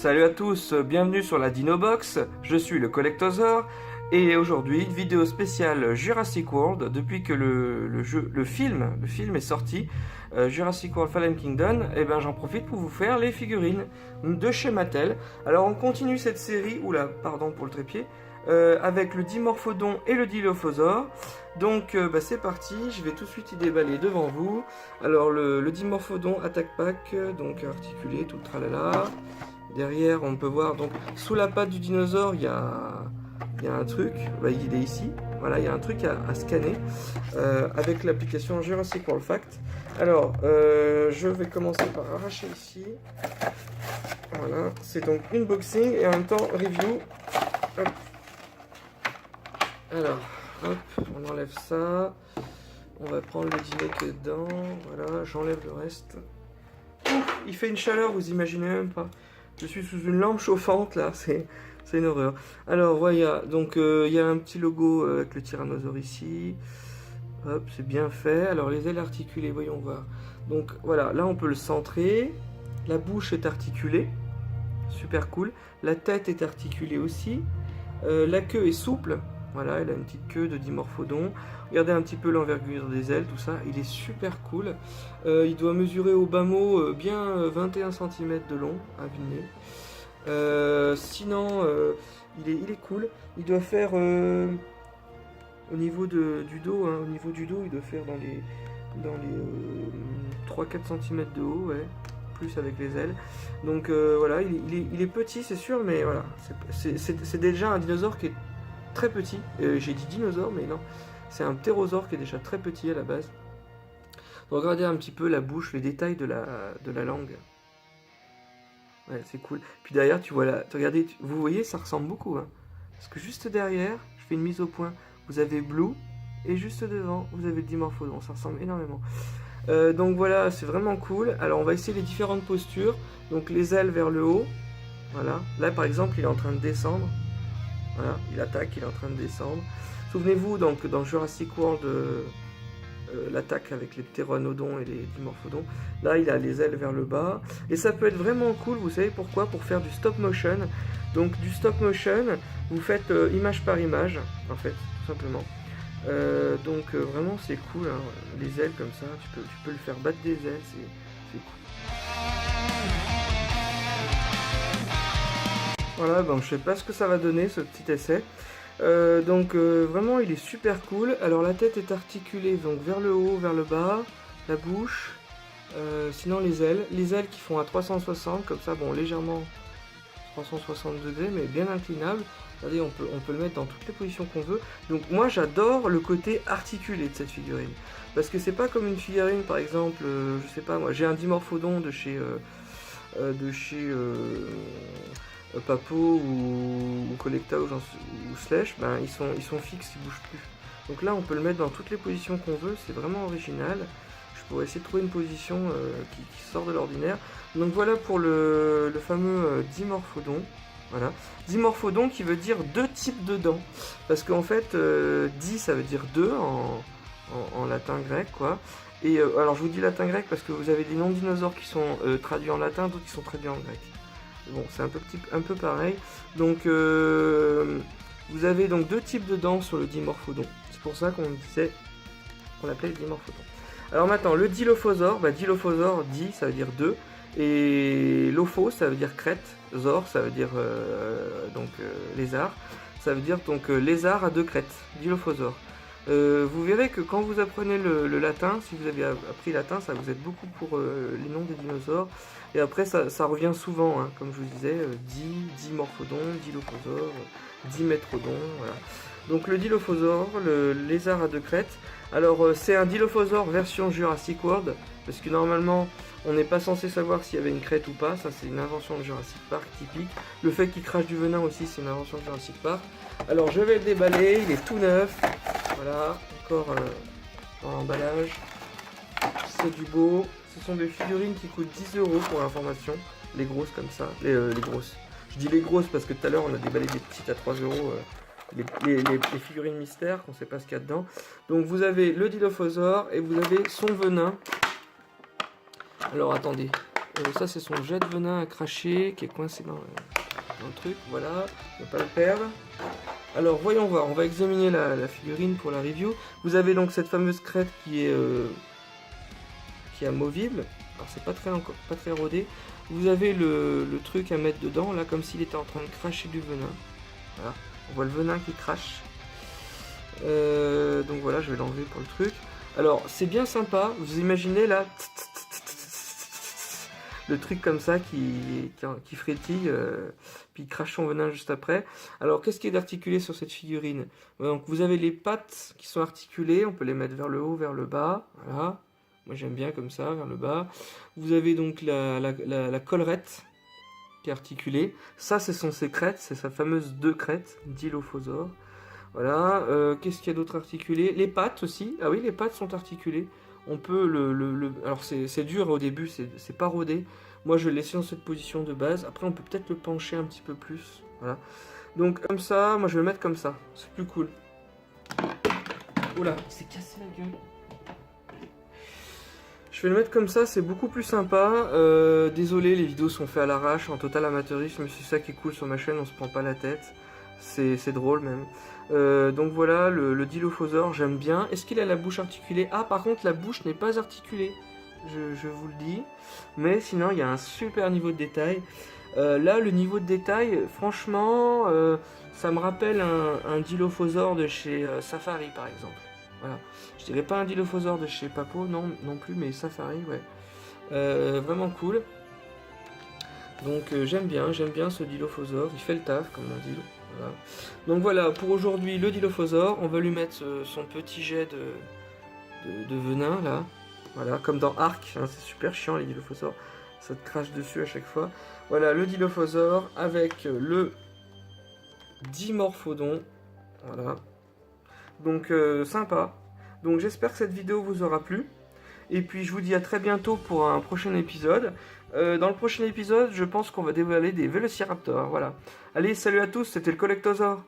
Salut à tous, bienvenue sur la Dinobox, je suis le Collectosaur et aujourd'hui vidéo spéciale Jurassic World. Depuis que le film est sorti, Jurassic World Fallen Kingdom, et ben j'en profite pour vous faire les figurines de chez Mattel. Alors on continue cette série, oula pardon pour le trépied, avec le Dimorphodon et le Dilophosaure. Donc c'est parti, je vais tout de suite y déballer devant vous. Alors le Dimorphodon attaque pack, donc articulé, tout le tralala. Derrière on peut voir, donc sous la patte du dinosaure il y a un truc, il est ici, voilà, il y a un truc à scanner avec l'application Jurassic World Fact. Alors je vais commencer par arracher ici. Voilà, c'est donc unboxing et en même temps review. Hop. Alors, hop, on enlève ça. On va prendre le dîner qui est dedans. Voilà, j'enlève le reste. Ouf, il fait une chaleur, vous imaginez même pas. Je suis sous une lampe chauffante là, c'est une horreur. Alors voilà, donc il y a un petit logo avec le tyrannosaure ici. Hop, c'est bien fait. Alors les ailes articulées, voyons voir. Donc voilà, là on peut le centrer. La bouche est articulée. Super cool. La tête est articulée aussi. La queue est souple. Voilà, elle a une petite queue de Dimorphodon. Regardez un petit peu l'envergure des ailes, tout ça. Il est super cool. Il doit mesurer au bas mot bien 21 cm de long à vue de nez. Sinon, il est cool. Il doit faire au niveau du dos, hein, il doit faire dans les 3-4 cm de haut, ouais, plus avec les ailes. Donc voilà, il est petit, c'est sûr, mais voilà, c'est déjà un dinosaure qui est très petit. J'ai dit dinosaure, mais non, c'est un ptérosaure qui est déjà très petit à la base. Regardez un petit peu la bouche, les détails de la langue. Ouais, c'est cool. Puis derrière, tu vois regardez, vous voyez, ça ressemble beaucoup, hein. Parce que juste derrière, je fais une mise au point. Vous avez Blue et juste devant, vous avez le Dimorphodon. Ça ressemble énormément. Donc voilà, c'est vraiment cool. Alors on va essayer les différentes postures. Donc les ailes vers le haut. Voilà. Là par exemple, il est en train de descendre. Voilà, il attaque, il est en train de descendre. Souvenez-vous donc dans Jurassic World, l'attaque avec les ptéranodons et les dimorphodons. Là, il a les ailes vers le bas. Et ça peut être vraiment cool, vous savez pourquoi? Pour faire du stop motion. Donc du stop motion, vous faites image par image, en fait, tout simplement. Vraiment c'est cool, hein. Les ailes comme ça, tu peux le faire battre des ailes, c'est cool. Voilà, bon, je sais pas ce que ça va donner ce petit essai. Vraiment il est super cool. Alors la tête est articulée donc vers le haut, vers le bas, la bouche, sinon les ailes qui font à 360 comme ça, bon légèrement 360 degrés mais bien inclinable. Regardez, on peut le mettre dans toutes les positions qu'on veut. Donc moi j'adore le côté articulé de cette figurine. Parce que c'est pas comme une figurine par exemple, je sais pas moi, j'ai un Dimorphodon de chez Papo ou Collecta ou Slash, ben ils sont fixes, ils bougent plus. Donc là on peut le mettre dans toutes les positions qu'on veut, c'est vraiment original. Je pourrais essayer de trouver une position qui sort de l'ordinaire. Donc voilà pour le fameux Dimorphodon. Voilà. Dimorphodon qui veut dire deux types de dents. Parce qu'en fait, di ça veut dire deux en latin grec, quoi. Et alors je vous dis latin grec parce que vous avez des noms de dinosaures qui sont traduits en latin, d'autres qui sont traduits en grec. Bon, c'est un peu pareil. Donc vous avez donc deux types de dents sur le Dimorphodon. C'est pour ça qu'on l'appelait le Dimorphodon. Alors maintenant, le Dilophosaure, Dilophosaure, di ça veut dire deux. Et lopho ça veut dire crête, zor ça veut dire lézard, ça veut dire donc lézard à deux crêtes, Dilophosaure. Vous verrez que quand vous apprenez le latin, si vous avez appris latin, ça vous aide beaucoup pour les noms des dinosaures. Et après ça revient souvent, hein, comme je vous disais, Dimorphodon, Dilophosaure, Dimétrodon, voilà. Donc le Dilophosaure, le lézard à deux crêtes. Alors c'est un Dilophosaure version Jurassic World, parce que normalement on n'est pas censé savoir s'il y avait une crête ou pas, ça c'est une invention de Jurassic Park typique. Le fait qu'il crache du venin aussi c'est une invention de Jurassic Park. Alors je vais le déballer, il est tout neuf, voilà, encore dans l'emballage, c'est du beau. Ce sont des figurines qui coûtent 10 € pour l'information, les grosses comme ça, les grosses. Je dis les grosses parce que tout à l'heure on a déballé des petites à 3 €. Les figurines mystères, qu'on ne sait pas ce qu'il y a dedans. Donc vous avez le Dilophosaure et vous avez son venin. Alors attendez, ça c'est son jet de venin à cracher qui est coincé dans le truc, voilà, ne pas le perdre. Alors voyons voir, on va examiner la figurine pour la review. Vous avez donc cette fameuse crête qui est amovible. Alors c'est pas très rodé. Vous avez le truc à mettre dedans, là comme s'il était en train de cracher du venin. Voilà, on voit le venin qui crache. Donc voilà, je vais l'enlever pour le truc. Alors c'est bien sympa, vous imaginez là le truc comme ça qui frétille, puis il crache son venin juste après. Alors qu'est-ce qui est articulé sur cette figurine? Donc vous avez les pattes qui sont articulées, on peut les mettre vers le haut, vers le bas, voilà. Moi j'aime bien comme ça, vers le bas. Vous avez donc la collerette qui est articulée. Ça ce sont ses crêtes, c'est sa fameuse 2 crêtes, Dilophosaure. Voilà, qu'est-ce qu'il y a d'autre articulé? Les pattes aussi, ah oui les pattes sont articulées. On peut alors c'est dur au début, c'est pas rodé. Moi je le laisse dans cette position de base. Après on peut peut-être le pencher un petit peu plus. Voilà. Donc comme ça, moi je vais le mettre comme ça. C'est plus cool. Oula, il s'est cassé la gueule. Je vais le mettre comme ça, c'est beaucoup plus sympa. Désolé, les vidéos sont faites à l'arrache, en total amateurisme. C'est ça qui est cool sur ma chaîne, on se prend pas la tête. C'est drôle même. Donc voilà, le Dilophosaure, j'aime bien. Est-ce qu'il a la bouche articulée? Ah, par contre, la bouche n'est pas articulée. Je vous le dis. Mais sinon, il y a un super niveau de détail. Là, le niveau de détail, franchement, ça me rappelle un Dilophosaure de chez Safari, par exemple. Voilà. Je dirais pas un Dilophosaure de chez Papo, non plus, mais Safari, ouais. Vraiment cool. Donc j'aime bien ce Dilophosaure. Il fait le taf, comme on dit. Voilà. Donc voilà, pour aujourd'hui, le Dilophosaure, on va lui mettre son petit jet de venin, là. Voilà, comme dans Ark, hein, c'est super chiant les Dilophosaures, ça te crache dessus à chaque fois. Voilà, le Dilophosaure avec le Dimorphodon, voilà. Donc sympa. Donc j'espère que cette vidéo vous aura plu. Et puis je vous dis à très bientôt pour un prochain épisode. Dans le prochain épisode, je pense qu'on va dévoiler des Vélociraptors, voilà. Allez, salut à tous, c'était le Collectosaure.